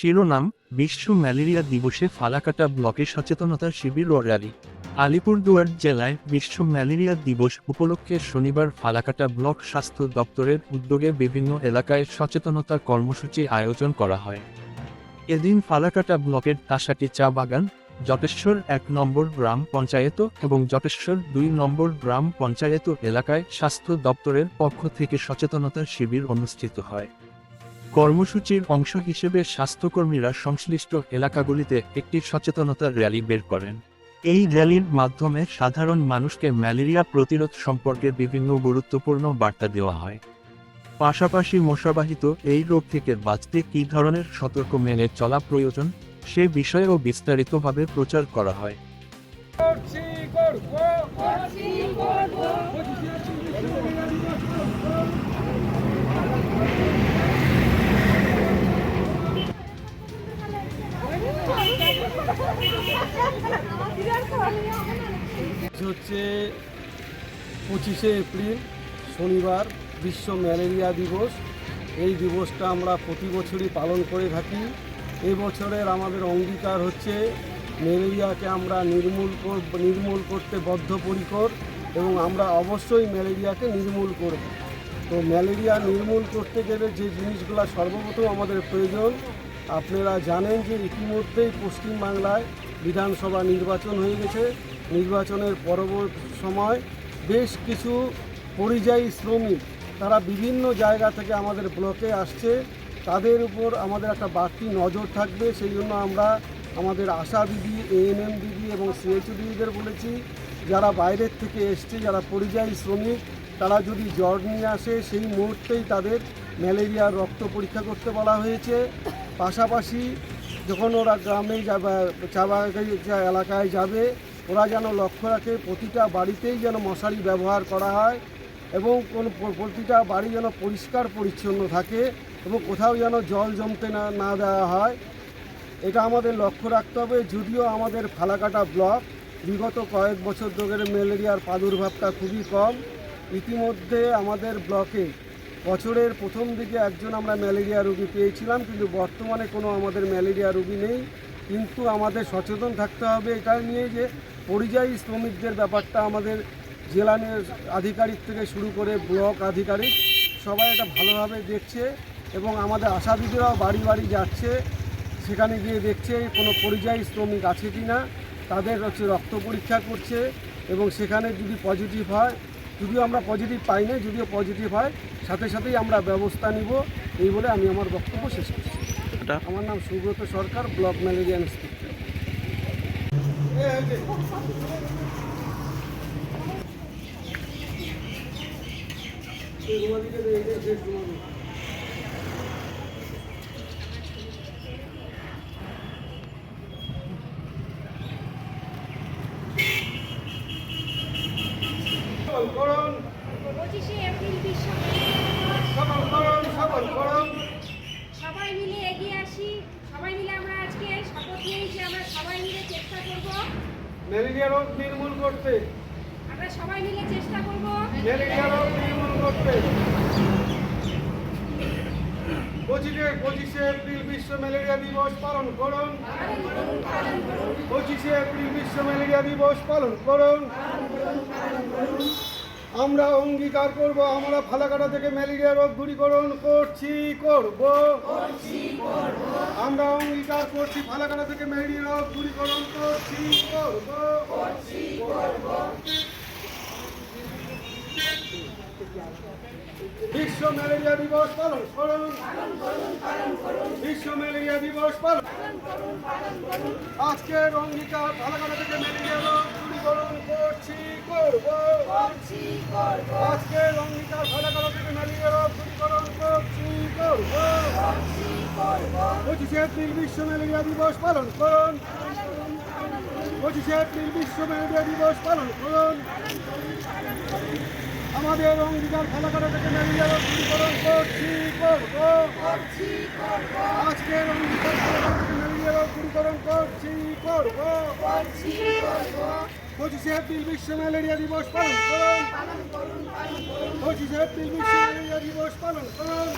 শিরোনাম: বিশ্ব ম্যালেরিয়া দিবসে ফালাকাটা ব্লকে সচেতনতা শিবির ও র্যালি। আলিপুরদুয়ার জেলায় বিশ্ব ম্যালেরিয়া দিবস উপলক্ষে শনিবার ফালাকাটা ব্লক স্বাস্থ্য দপ্তরের উদ্যোগে বিভিন্ন এলাকায় সচেতনতা কর্মসূচি আয়োজন করা হয়। এদিন ফালাকাটা ব্লকের তাসাটি চা বাগান, জটেশ্বর ১ নম্বর গ্রাম পঞ্চায়েত এবং জটেশ্বর ২ নম্বর গ্রাম পঞ্চায়েত এলাকায় স্বাস্থ্য দপ্তরের পক্ষ থেকে সচেতনতা শিবির অনুষ্ঠিত হয়। কর্মসূচির অংশ হিসেবে স্বাস্থ্যকর্মীরা সংশ্লিষ্ট এলাকাগুলিতে একটি সচেতনতা র্যালি বের করেন। এই র্যালির মাধ্যমে সাধারণ মানুষকে ম্যালেরিয়া প্রতিরোধ সম্পর্কে বিভিন্ন গুরুত্বপূর্ণ বার্তা দেওয়া হয়। পাশাপাশি মশাবাহিত এই রোগ থেকে বাঁচতে কী ধরনের সতর্ক মেনে চলা প্রয়োজন সে বিষয়েও বিস্তারিতভাবে প্রচার করা হয়। হচ্ছে 25শে এপ্রিল শনিবার বিশ্ব ম্যালেরিয়া দিবস। এই দিবসটা আমরা প্রতি বছরই পালন করে থাকি। এই বছরের আমাদের অঙ্গীকার হচ্ছে ম্যালেরিয়াকে আমরা নির্মূল করতে বদ্ধপরিকর এবং আমরা অবশ্যই ম্যালেরিয়াকে নির্মূল করব। তো ম্যালেরিয়া নির্মূল করতে গেলে যে জিনিসগুলো সর্বপ্রথম আমাদের প্রয়োজন, আপনারা জানেন যে ইতিমধ্যেই পশ্চিমবাংলায় বিধানসভা নির্বাচন হয়ে গেছে। নির্বাচনের পরবর্তী সময় বেশ কিছু পরিযায়ী শ্রমিক তারা বিভিন্ন জায়গা থেকে আমাদের ব্লকে আসছে। তাদের উপর আমাদের একটা বাড়তি নজর থাকবে। সেই জন্য আমরা আমাদের আশা দিদি, এএনএম দিদি এবং সিএইচও দিদিদের বলেছি, যারা বাইরের থেকে এসছে, যারা পরিযায়ী শ্রমিক, তারা যদি জ্বর নিয়ে আসে সেই মুহূর্তেই তাদের ম্যালেরিয়ার রক্ত পরীক্ষা করতে বলা হয়েছে। পাশাপাশি যখন ওরা গ্রামে যাবে, চা বাগানে এলাকায় যাবে, ওরা যেন লক্ষ্য রাখে প্রতিটা বাড়িতেই যেন মশারি ব্যবহার করা হয় এবং প্রতিটা বাড়ি যেন পরিষ্কার পরিচ্ছন্ন থাকে এবং কোথাও যেন জল জমতে না দেওয়া হয়। এটা আমাদের লক্ষ্য রাখতে হবে। যদিও আমাদের ফালাকাটা ব্লক বিগত কয়েক বছর ধরে ম্যালেরিয়ার প্রাদুর্ভাবটা খুবই কম। ইতিমধ্যে আমাদের ব্লকে বছরের প্রথম দিকে একজন আমরা ম্যালেরিয়া রোগী পেয়েছিলাম, কিন্তু বর্তমানে কোনো আমাদের ম্যালেরিয়া রোগী নেই। কিন্তু আমাদের সচেতন থাকতে হবে এটা নিয়ে যে পরিযায়ী শ্রমিকদের ব্যাপারটা আমাদের জেলা আধিকারিক থেকে শুরু করে ব্লক আধিকারিক সবাই এটা ভালোভাবে দেখছে এবং আমাদের আশা দিদিরাও বাড়ি বাড়ি যাচ্ছে, সেখানে গিয়ে দেখছে কোনো পরিযায়ী শ্রমিক আছে কি না, তাদের রক্ত পরীক্ষা করছে এবং সেখানে যদি পজিটিভ হয়, যদিও আমরা পজিটিভ পাই না, যদিও পজিটিভ হয় সাথে সাথেই আমরা ব্যবস্থা নিব। এই বলে আমি আমার বক্তব্য শেষ করছি। আমার নাম সুব্রত সরকার, ব্লক ম্যালেরিয়া ইন্সপেক্টর। সবাই মিলে এগিয়ে আসি, সবাই মিলে আমরা আজকে শপথ নিয়েছি, আমরা সবাই মিলে চেষ্টা করব ম্যালেরিয়া রোগ নির্মূল করতে। আমরা সবাই মিলে চেষ্টা করব ম্যালেরিয়া রোগ নির্মূল করতে। 25শে এপ্রিল বিশ্ব ম্যালেরিয়া দিবস পালন করুন। 25শে এপ্রিল বিশ্ব ম্যালেরিয়া দিবস পালন করুন। আমরা অঙ্গীকার করব আমরা ফালাকাটা থেকে ম্যালেরিয়া রোগ দূরীকরণ করব। আমরা অঙ্গীকার করছি ফালাকাটা থেকে ম্যালেরিয়া রোগ দূরীকরণ করব। বিশ্ব ম্যালেরিয়া দিবস পালন করুন। বিশ্ব ম্যালেরিয়া দিবস পালন করুন। আজকের অঙ্গীকার ফালাকাটা থেকে ম্যালেরিয়া রোগ দূরীকরণ করব। আজকের অঙ্গীকার ফালাকাটা থেকে ম্যালেরিয়া রোগ দূরীকরণ করব। 25শে এপ্রিল বিশ্ব ম্যালেরিয়া দিবস পালন করুন। 25শে এপ্রিল বিশ্ব ম্যালেরিয়া দিবস পালন করুন। আমাদের অঙ্গীকার ফালাকাটা থেকে ম্যালেরিয়া রোগ দূরীকরণ করব। আজকের অঙ্গীকার ফালাকাটা থেকে ম্যালেরিয়া রোগ দূরীকরণ করব। 25শে এপ্রিল বিশ্ব ম্যালেরিয়া দিবস পালন করুন। 25শে এপ্রিল বিশ্ব ম্যালেরিয়া দিবস পালন করুন।